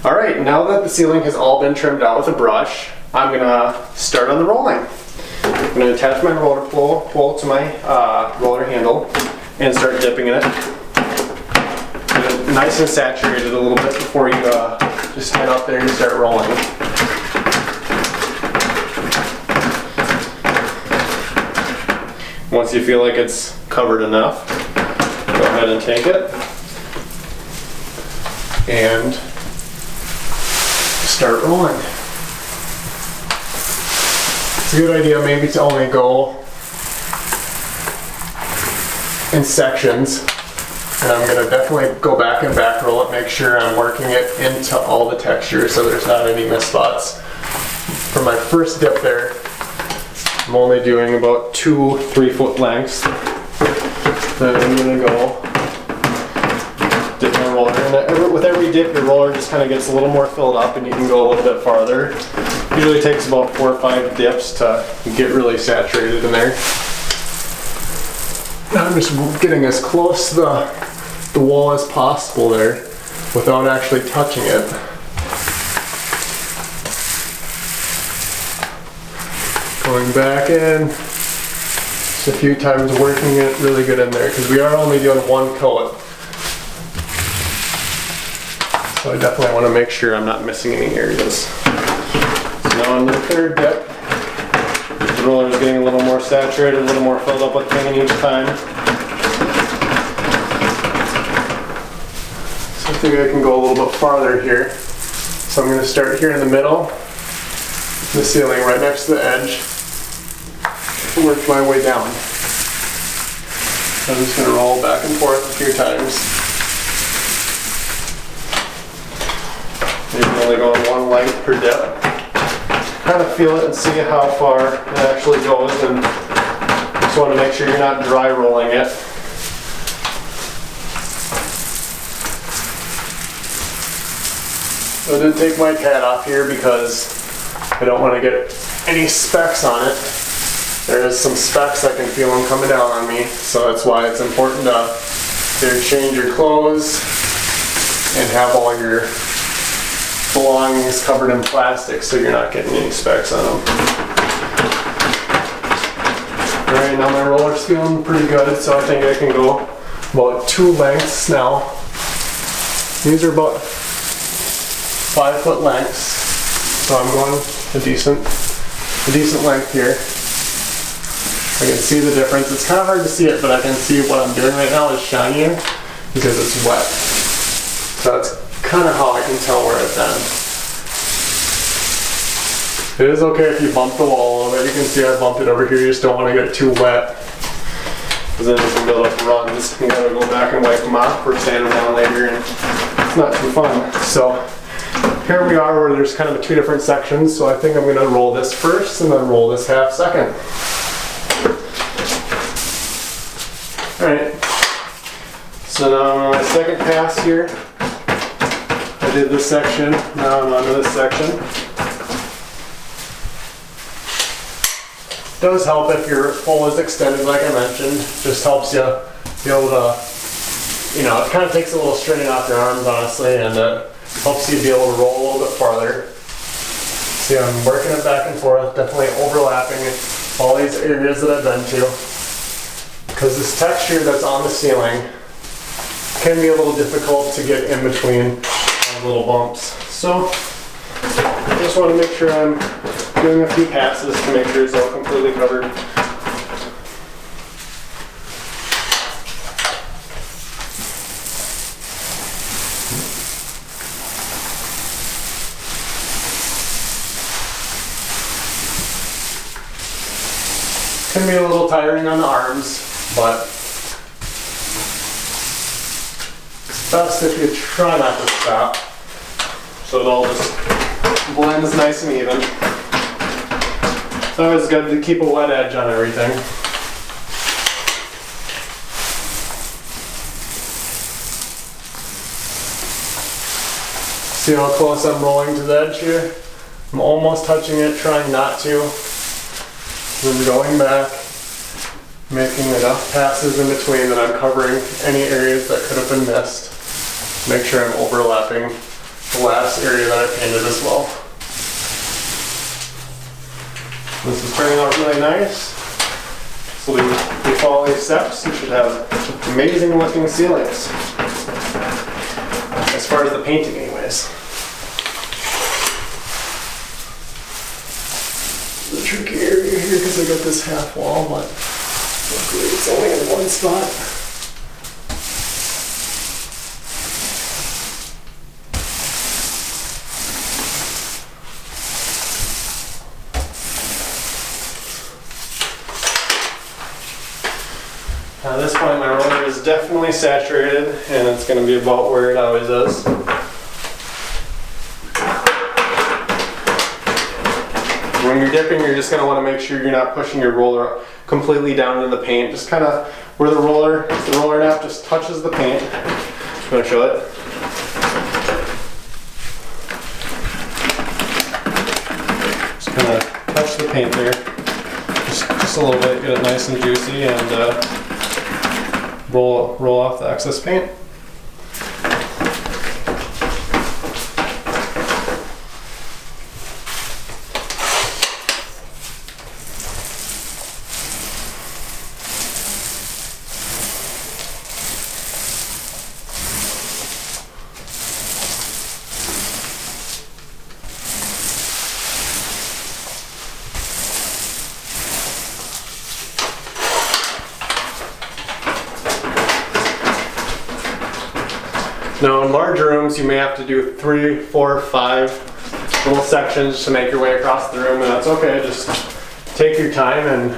All right, now that the ceiling has all been trimmed out with a brush, I'm gonna start on the rolling. I'm gonna attach my roller pole to my roller handle and start dipping in it. Get it nice and saturated a little bit before you just head out there and start rolling. Once you feel like it's covered enough, go ahead and take it and start rolling. It's a good idea maybe to only go in sections, and I'm going to definitely go back and back roll it, make sure I'm working it into all the texture so there's not any missed spots. For my first dip there, I'm only doing about 2-3 foot lengths. Then I'm going to go dip my roller, and with every dip your roller just kind of gets a little more filled up and you can go a little bit farther. Usually takes about 4 or 5 dips to get really saturated in there. Now I'm just getting as close to the wall as possible there without actually touching it. Going back in, just a few times working it really good in there because we are only doing one coat. So I definitely want to make sure I'm not missing any areas. So now on the third dip, the roller is getting a little more saturated, a little more filled up with paint each time. So I think I can go a little bit farther here. So I'm going to start here in the middle, the ceiling right next to the edge, and work my way down. So I'm just going to roll back and forth a few times. Maybe only going one length per dip. Kind of feel it and see how far it actually goes, and just want to make sure you're not dry rolling it. So I did take my cat off here because I don't want to get any specks on it. There is some specks I can feel them coming down on me, so that's why it's important to either change your clothes and have all your belongings covered in plastic so you're not getting any specks on them. Alright, now my roller's feeling pretty good, so I think I can go about 2 lengths now. These are about 5 foot lengths, so I'm going a decent length here. I can see the difference. It's kind of hard to see it, but I can see what I'm doing right now is shinier because it's wet. So that's kind of how I can tell where I've done. It is okay if you bump the wall a little bit. You can see I bumped it over here. You just don't want to get it too wet, because then you can build up runs. You gotta go back and wipe them off or sand them down later, and it's not too fun. So here we are where there's kind of 2 different sections. So I think I'm going to roll this first and then roll this half second. Alright, so now on my second pass here, I did this section, now I'm onto this section. It does help if your pole is extended, like I mentioned. Just helps you be able to, it kind of takes a little strain off your arms, honestly, and it helps you be able to roll a little bit farther. See, I'm working it back and forth, definitely overlapping all these areas that I've been to. Because this texture that's on the ceiling can be a little difficult to get in between little bumps. So I just want to make sure I'm doing a few passes to make sure it's all completely covered. Can be a little tiring on the arms, but it's best if you try not to stop, so it all just blends nice and even. It's always good to keep a wet edge on everything. See how close I'm rolling to the edge here? I'm almost touching it, trying not to. Then going back, making enough passes in between that I'm covering any areas that could have been missed. Make sure I'm overlapping the last area that I painted as well. This is turning out really nice. So we follow these steps, you should have amazing looking ceilings. As far as the painting anyways. The tricky area here because I got this half wall, but luckily it's only in one spot. Now at this point my roller is definitely saturated and it's going to be about where it always is. When you're dipping, you're just going to want to make sure you're not pushing your roller completely down into the paint. Just kind of where the roller nap just touches the paint. I'm going to show it. Just kind of touch the paint there. Just a little bit, get it nice and juicy, and roll off the excess paint. Now in larger rooms you may have to do 3, 4, 5 little sections to make your way across the room, and that's okay. Just take your time and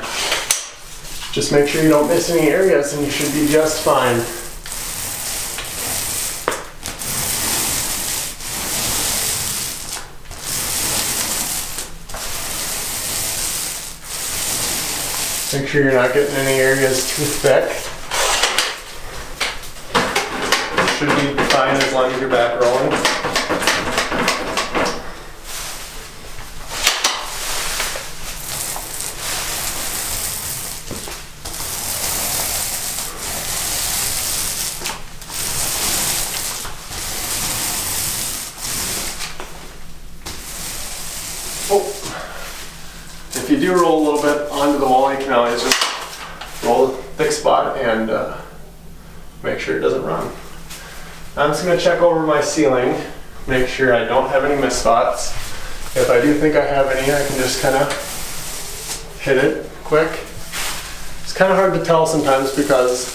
just make sure you don't miss any areas and you should be just fine. Make sure you're not getting any areas too thick. Should be fine as long as you're back rolling. Oh. If you do roll a little bit onto the wall, you can always just roll a thick spot and make sure it doesn't run. I'm just going to check over my ceiling, make sure I don't have any mist spots. If I do think I have any, I can just kind of hit it quick. It's kind of hard to tell sometimes because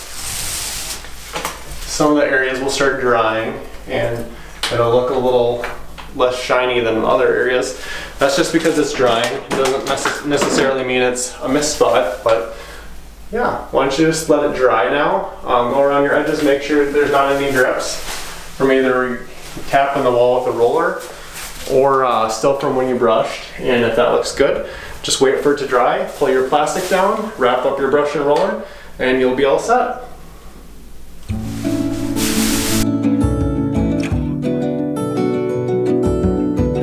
some of the areas will start drying and it'll look a little less shiny than other areas. That's just because it's drying. It doesn't necessarily mean it's a mist spot, but yeah, why don't you just let it dry now. Go around your edges, make sure there's not any drips from either tapping the wall with a roller or still from when you brushed. And if that looks good, just wait for it to dry, pull your plastic down, wrap up your brush and roller, and you'll be all set.